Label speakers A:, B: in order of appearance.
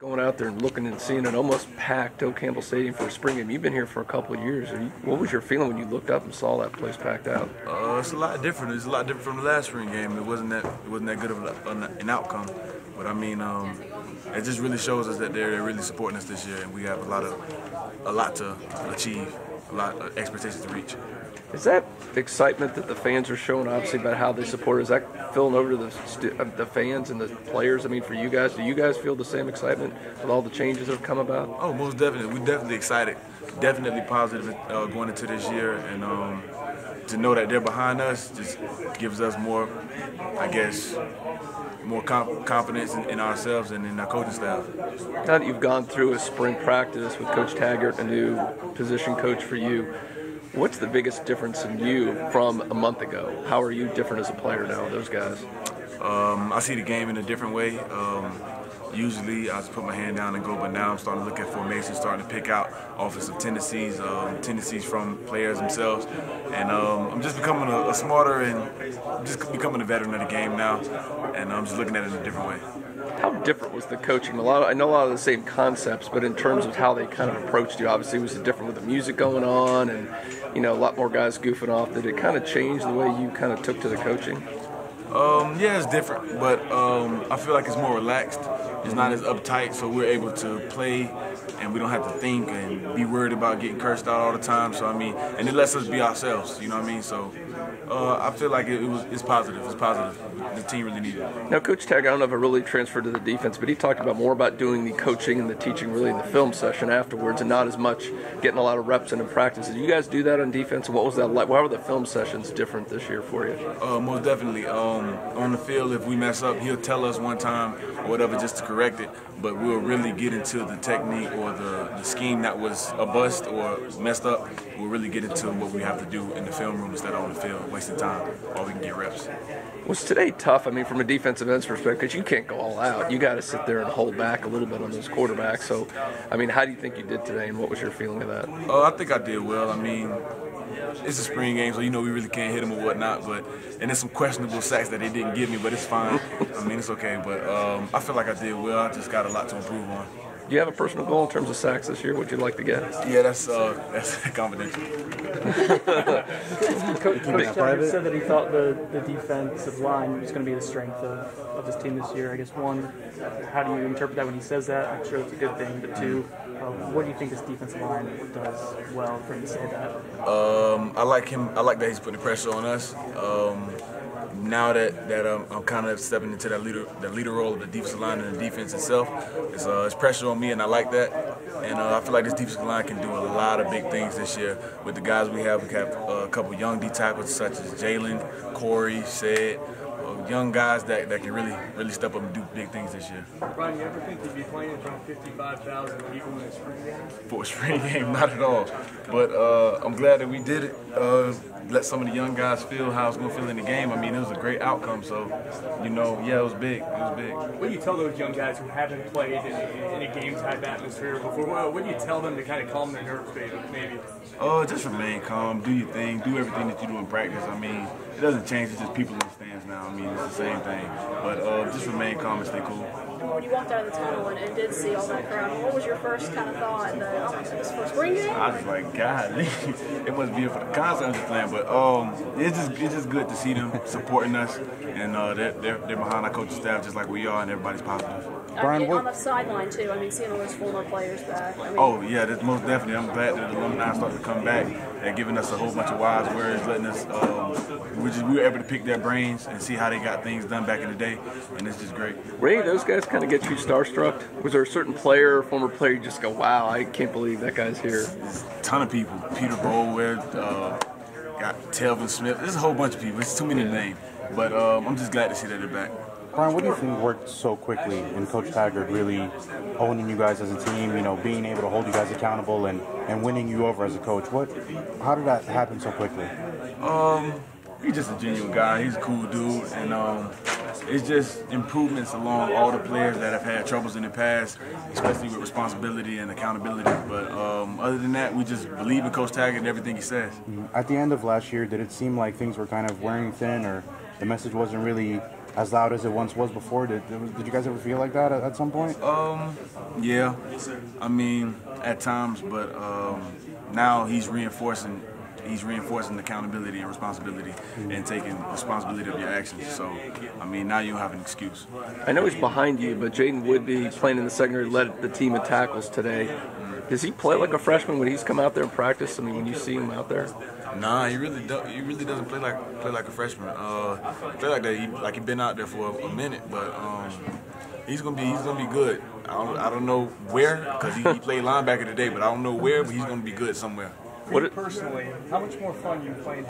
A: Going out there and looking and seeing an almost packed Doak Campbell Stadium for a spring game. You've been here for a couple of years. What was your feeling when you looked up and saw that place packed out?
B: It's a lot different. It's a lot different from the last spring game. It wasn't that good of an outcome. But I mean, it just really shows us that they're really supporting us this year, and we have a lot to achieve, a lot of expectations to reach.
A: Is that excitement that the fans are showing, obviously, about how they support? Is that filling over to the fans and the players? I mean, for you guys, do you guys feel the same excitement with all the changes that have come about?
B: Oh, most definitely. We're definitely excited, definitely positive going into this year, and to know that they're behind us just gives us more, I guess, more confidence in ourselves and in our coaching staff.
A: Now that you've gone through a spring practice with Coach Taggart, a new position coach for you, what's the biggest difference in you from a month ago? How are you different as a player now, those guys?
B: I see the game in a different way. Usually I just put my hand down and go, but now I'm starting to look at formations, starting to pick out offensive tendencies from players themselves. And I'm just becoming a smarter and just becoming a veteran of the game now. And I'm just looking at it in a different way.
A: How different was the coaching? I know a lot of the same concepts, but in terms of how they kind of approached you, obviously it was different with the music going on and, you know, a lot more guys goofing off. Did it kind of change the way you kind of took to the coaching?
B: Yeah, it's different, but I feel like it's more relaxed. It's not as uptight, so we're able to play and we don't have to think and be worried about getting cursed out all the time. So, I mean, and it lets us be ourselves, you know what I mean? So I feel like it's positive. It's positive. The team really needed it.
A: Now, Coach Tagg, I don't know if it really transferred to the defense, but he talked more about doing the coaching and the teaching really in the film session afterwards and not as much getting a lot of reps in practice. Did you guys do that on defense, and what was that like? Why were the film sessions different this year for you?
B: Most definitely. On the field, if we mess up, he'll tell us one time or whatever just to correct it, but we'll really get into the technique or the scheme that was a bust or messed up. We'll really get into what we have to do in the film room instead of on the field, wasting time, or we can get reps.
A: Was today tough, I mean, from a defensive end's perspective, because you can't go all out. You got to sit there and hold back a little bit on those quarterbacks. So, I mean, how do you think you did today, and what was your feeling of that?
B: I think I did well. I mean, it's a spring game, so you know we really can't hit them or whatnot. And there's some questionable sacks that they didn't give me, but it's fine. I mean, it's okay. But I feel like I did well. I just got a lot to improve on.
A: Do you have a personal goal in terms of sacks this year? What you'd like to get?
B: Yeah, that's confidential.
C: Coach Taggart said that he thought the defensive line was going to be the strength of his team this year. I guess, one, how do you interpret that when he says that? I'm sure it's a good thing. But two, what do you think this defensive line does well for him to say that?
B: I like him. I like that he's putting pressure on us. Now that I'm kind of stepping into that leader role of the defensive line and the defense itself, it's pressure on me, and I like that. And I feel like this defensive line can do a lot of big things this year with the guys we have. We have a couple young D tackles such as Jalen, Corey, Said, young guys that can really step up and do big things this year.
D: Brian, you ever think you'd be playing in front of 55,000 people in a spring game?
B: For a spring game, not at all. But I'm glad that we did it. Let some of the young guys feel how it's going to feel in the game. I mean, it was a great outcome. So, you know, yeah, it was big. It was big.
D: What do you tell those young guys who haven't played in a game-type atmosphere before? What do you tell them to kind of calm their nerves, maybe?
B: Just remain calm. Do your thing. Do everything that you do in practice. I mean, it doesn't change. It's just people in the stands now. I mean, it's the same thing. But just remain calm and stay cool.
E: When you walked out of the tunnel and did see all that crowd, what was your first kind of thought? This for a spring game?
B: I was like, God, it must be for the concert I'm just playing. But it's just good to see them supporting us, and they're behind our coaching staff just like we are, and everybody's positive.
E: Brian, on the sideline too. I mean, seeing all those former players back. I mean,
B: oh yeah, that's most definitely. I'm glad that the alumni started to come back. They're giving us a whole bunch of wise words, letting us. We were able to pick their brains and see how they got things done back in the day, and it's just great.
A: Ray, those guys kind of get you starstruck. Was there a certain player, former player, you just go, wow, I can't believe that guy's here?
B: There's a ton of people. Peter Boulware, got Telvin Smith. There's a whole bunch of people. It's too many to name. But I'm just glad to see that they're back.
F: Brian, what do you think worked so quickly in Coach Taggart really owning you guys as a team, you know, being able to hold you guys accountable and winning you over as a coach? How did that happen so quickly?
B: He's just a genuine guy. He's a cool dude, and it's just improvements along all the players that have had troubles in the past, especially with responsibility and accountability. But other than that, we just believe in Coach Taggart and everything he says.
F: At the end of last year, did it seem like things were kind of wearing thin, or the message wasn't really as loud as it once was before? Did you guys ever feel like that at some point?
B: Yeah. I mean, at times, but now he's reinforcing accountability and responsibility and taking responsibility of your actions. So, I mean, now you don't have an excuse.
A: I know he's behind you, but Jaden Woodby, playing in the secondary, led the team in tackles today. Does he play like a freshman when he's come out there and practice? I mean, when you see him out there?
B: Nah, he really doesn't play like a freshman. Play like that. Like he's been out there for a minute, but he's gonna be good. I don't know where, because he played linebacker today, but I don't know where. But he's gonna be good somewhere.
D: For you personally, how much more fun you playing